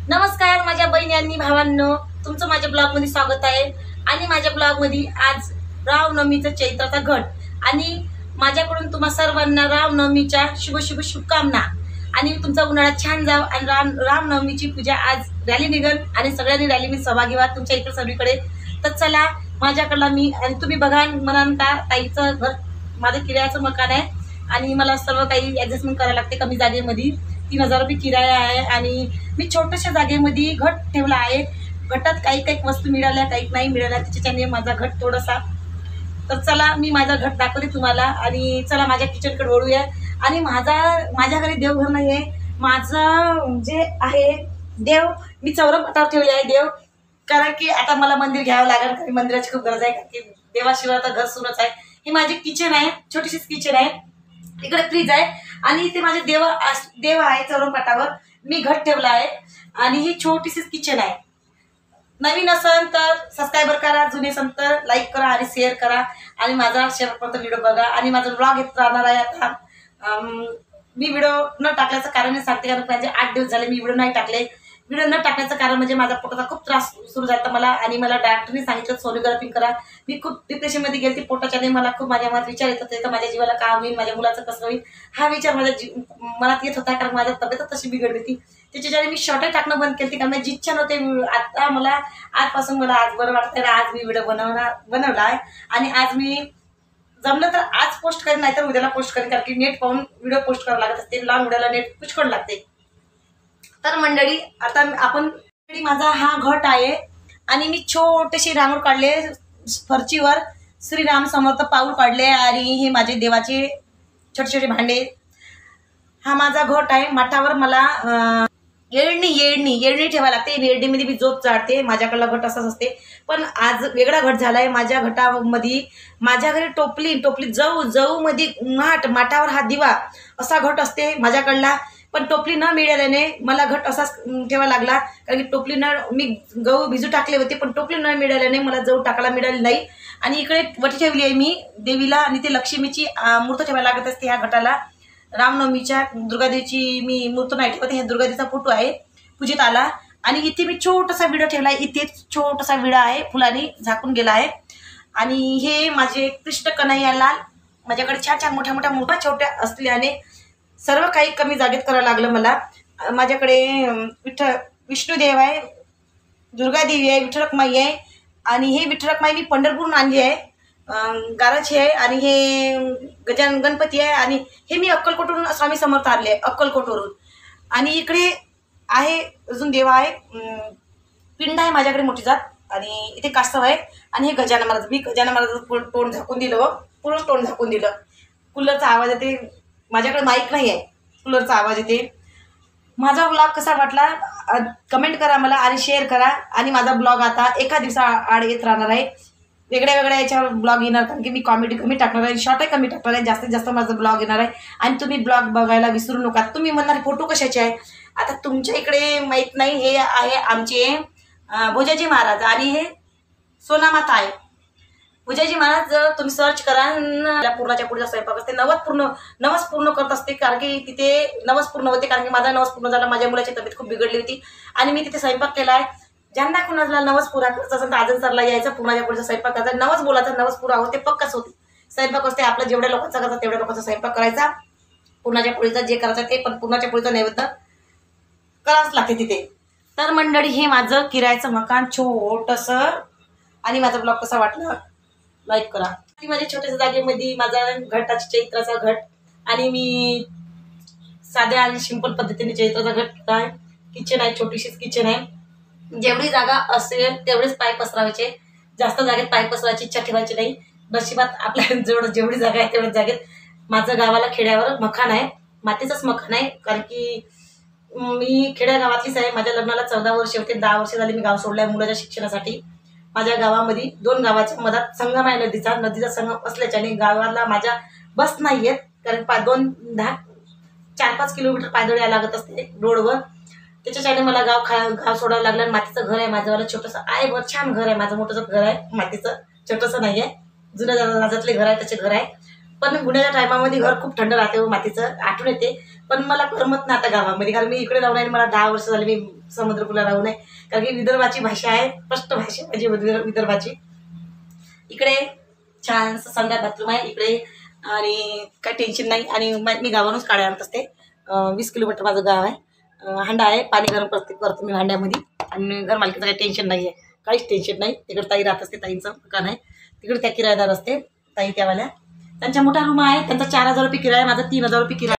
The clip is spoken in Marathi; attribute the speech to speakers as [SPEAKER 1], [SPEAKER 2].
[SPEAKER 1] नमस्कार माझ्या बहिणी आणि भावांनो, तुमचं माझ्या ब्लॉग मध्ये स्वागत आहे। आणि माझ्या ब्लॉग मध्ये आज रामनवमीचा चैत्राचा घट आणि माझ्याकडून तुम्हा सर्वांना रामनवमीच्या शुभ शुभ शुभकामना। आणि तुमचा उन्हाळा छान जाव आणि रामनवमीची पूजा आज रॅली निघल आणि सगळ्यांनी रॅलीमध्ये सहभागी व्हा तुमच्या इकडे सगळीकडे। तर चला माझ्याकडला मी आणि तुम्ही बघा म्हणाल का ताईचं घर माझं किरायाचं मकान आहे आणि मला सर्व काही ॲडजस्टमेंट करायला लागते। कमी जागेमध्ये 3000 रुपये किराया आहे आणि मी छोट्याशा जागेमध्ये घट ठेवला आहे। घटात काही काही वस्तू मिळाल्या काही नाही मिळाल्या त्याच्याने माझा घट थोडासा। तर चला मी माझा घट दाखवते तुम्हाला आणि चला माझ्या किचनकडे वळूया। आणि माझ्या घरी देवघर नाही आहे, माझं जे आहे देव मी चौरंगपटावर ठेवले आहे देव, कारण की आता मला मंदिर घ्यावं लागेल कारण मंदिराची खूप गरज आहे, कारण की देवाशिवाय आता घर सुरूच आहे। ही माझी किचन आहे, छोटीशीच किचन आहे, इकडे फ्रीज आहे आणि इथे माझे देव आहे चौरंगपटावर मी घट ठेवला आहे आणि ही छोटीशीच किचन आहे। नवीन असेल तर सबस्क्राइबर करा, जुने असेल तर लाईक करा आणि शेअर करा आणि माझा शेवटपर्यंत व्हिडिओ बघा। आणि माझा ब्लॉग येत राहणार आहे। आता मी व्हिडिओ न टाकल्याचं कारण मी सांगते, कारण माझे 8 दिवस झाले मी व्हिडिओ नाही टाकले। व्हिडिओ न टाकण्याचं कारण म्हणजे माझा पोटाचा खूप त्रास सुरू झाला मला आणि मला डॉक्टरने सांगितलं सोनोग्राफी करा। मी खूप डिप्रेशनमध्ये गेली पोटाच्याने, मला खूप माझ्या मनात विचार येत होते का माझ्या जीवाला काय होईल, माझ्या मुलाचं कसं होईल हा विचार माझ्या मनात येत होता, कारण माझ्या तब्येतच तशी बिघडली होती। त्याच्याने मी शॉर्टच टाकणं बंद केली कारण माझी इच्छा नव्हती। आता मला आजपासून मला आज बरं वाटतंय, आज मी व्हिडिओ बनवला आहे आणि आज मी जमलं तर आज पोस्ट करेन नाही तर उद्याला पोस्ट करेन, कारण की नेट पाहून व्हिडिओ पोस्ट करावं लागत असते, लॉंग व्हिडिओला नेट पुष्कळ लागते। तर मंडळी आता आपण माझा हा घट आहे आणि मी छोटेसे रांगोळ काढले फरचीवर, श्रीराम समर्थ पाऊल काढले आणि हे माझे देवाचे छोटे छोटे भांडे। हा माझा घट आहे। माठावर मला येळणी ठेवायला लागते, येळणीमध्ये मी जोत चाडते, माझ्याकडला घट असाच असते। पण आज वेगळा घट झालाय माझ्या घटामध्ये। माझ्या घरी टोपली जऊ मध्ये माठावर हा दिवा असा घट असते माझ्याकडला, पण टोपली न मिळाल्याने मला घट असाच ठेवायला लागला, कारण की टोपली न मी गहू भिजू टाकले होते पण टोपली न मिळाल्याने मला जऊ टाकायला मिळाली नाही। आणि इकडे वटी ठेवली आहे मी देवीला आणि ते लक्ष्मीची मूर्त ठेवायला लागत असते ह्या घटाला। रामनवमीच्या दुर्गादेवीची मी मूर्त नाही ठेवते, ह्या दुर्गादेवीचा फोटो आहे पूजेत आला। आणि इथे मी छोटासा विडा ठेवला आहे, इथे छोटासा विडा आहे फुलांनी झाकून गेला आहे। आणि हे माझे कृष्ण कन्हैया लाल, माझ्याकडे छान छान मोठ्या मोठ्या मूर्त्या छोट्या असल्याने सर्व काही कमी जागेत करायला लागलं मला। माझ्याकडे विष्णुदेव आहे, दुर्गादेवी आहे, विठ्ठलरखुमाई आहे आणि हे विठ्ठलरखुमाई मी पंढरपूरहून आणली आहे, गाराची आहे। आणि हे गजानन गणपती आहे आणि हे मी अक्कलकोटवरून स्वामी समर्थ आणले आहे अक्कलकोटवरून। आणि इकडे आहे अजून देव आहे, पिंड आहे माझ्याकडे मोठी जात आणि इथे कासव आहे। आणि हे गजानन महाराज, मी गजानन महाराजाचं तोंड झाकून दिलं, पूर्ण तोंड झाकून दिलं। कूलरचा आवाज येते, माझ्याकडे माईक नाही आहे, कूलरचा आवाज येते। माझा ब्लॉग कसा वाटला कमेंट करा मला आणि शेअर करा। आणि माझा ब्लॉग आता एका दिवसाआड येत राहणार आहे, वेगळ्या याच्यावर ब्लॉग येणार, कारण की मी कॉमेडी कमी टाकणार आहे, शॉर्टही कमी टाकणार आहे, जास्तीत जास्त माझा ब्लॉग येणार आहे। आणि तुम्ही ब्लॉग बघायला विसरू नका। तुम्ही म्हणणार फोटो कशाचे आहे, आता तुमच्या इकडे माहीत नाही, हे आहे आमचे भोजाजी महाराज आणि हे सोनामाता आहे। भोजाजी महाराज तुम्ही सर्च करा, पूर्णाच्या पुढचा स्वयंपाक असते, नवस पूर्ण करत असते, कारण की तिथे नवस पूर्ण होते, कारण की माझा नवस पूर्ण झाला, माझ्या मुलाची तब्येत खूप बिघडली होती आणि मी तिथे स्वयंपाक केला आहे। ज्यांना कुणाला नवस पुरा करायचा असेल तर आजन सरला यायचं, पूर्णाच्या पुढचा स्वयंपाक करायचा, नवस बोलायचा, नवस पुरा होते पक्कच होते। स्वयंपाक असते आपला जेवढ्या लोकांचा करायचा तेवढ्या लोकांचा स्वयंपाक करायचा, पूर्णाच्या पुढीचा जे करायचं ते, पण पूर्णाच्या पुढीचा नैवेद्य करावंच लागते तिथे। तर मंडळी हे माझं किरायाचं मकान छोटंसं आणि माझा ब्लॉग कसा वाटला लाईक करा। ती माझ्या छोट्याशा जागेमध्ये माझा घटाचा चैत्राचा घट आणि मी साध्या आणि सिंपल पद्धतीने चैत्राचा घट केला आहे। किचन आहे, छोटीशीच किचन आहे, जेवढी जागा असेल तेवढेच पाय पसरावायचे, जास्त जागेत पाय पसरायची इच्छा ठेवायची नाही। नशिबात आपल्या जेवढी जागा आहे तेवढ्याच जागेत। माझं गावाला खेड्यावर मकान आहे, मातीचंच मकान आहे, कारण की मी खेड्या गावातलीच आहे। माझ्या लग्नाला 14 वर्ष होते, 10 वर्ष झाली मी गाव सोडलं आहे मुलाच्या शिक्षणासाठी। माझ्या गावामध्ये 2 गावाच्या मधात संगम आहे, नदीचा संगम असल्याच्याने गावाला माझ्या बस नाही आहेत, कारण 4-5 किलोमीटर पायदळ यायला लागत असते रोडवर। त्याच्याच्याने मला गाव सोडायला लागलं। मातीचं घर आहे माझं, छोटंसं आहे, बरं छान घर आहे माझं, मोठंसं घर आहे, मातीचं छोटंसं नाही आहे, जुन्या राजातले घर आहे त्याचे घर आहे। पण उन्हाळ्याच्या टायमामध्ये घर खूप थंड राहते व मातीचं आठवण येते. पण मला करमत नाही आता गावामध्ये, कारण मी इकडे राहून आहे. मला 10 वर्ष झाले मी समुद्रपूरला राहून आहे. कारण की विदर्भाची भाषा आहे, स्पष्ट भाषा म्हणजे विदर्भाची. इकडे छान संडास बाथरूम आहे इकडे आणि काही टेन्शन नाही. आणि मी गावानंच काढे आणत असते. 20 किलोमीटर माझं गाव आहे. हांडा आहे, पाणी गरम करतो मी हांड्यामध्ये. आणि घर मालकीचं काही टेन्शन नाही आहे, काहीच टेन्शन नाही. तिकडे ताई राहत असते, ताईंचं दुकान आहे तिकडे. त्या किरायदार असते ताई त्यावाल्या. त्यांच्या मोठा रूम आहे, त्यांचा 4,000 रुपये किराया, माझा 3,000 रुपये किराया.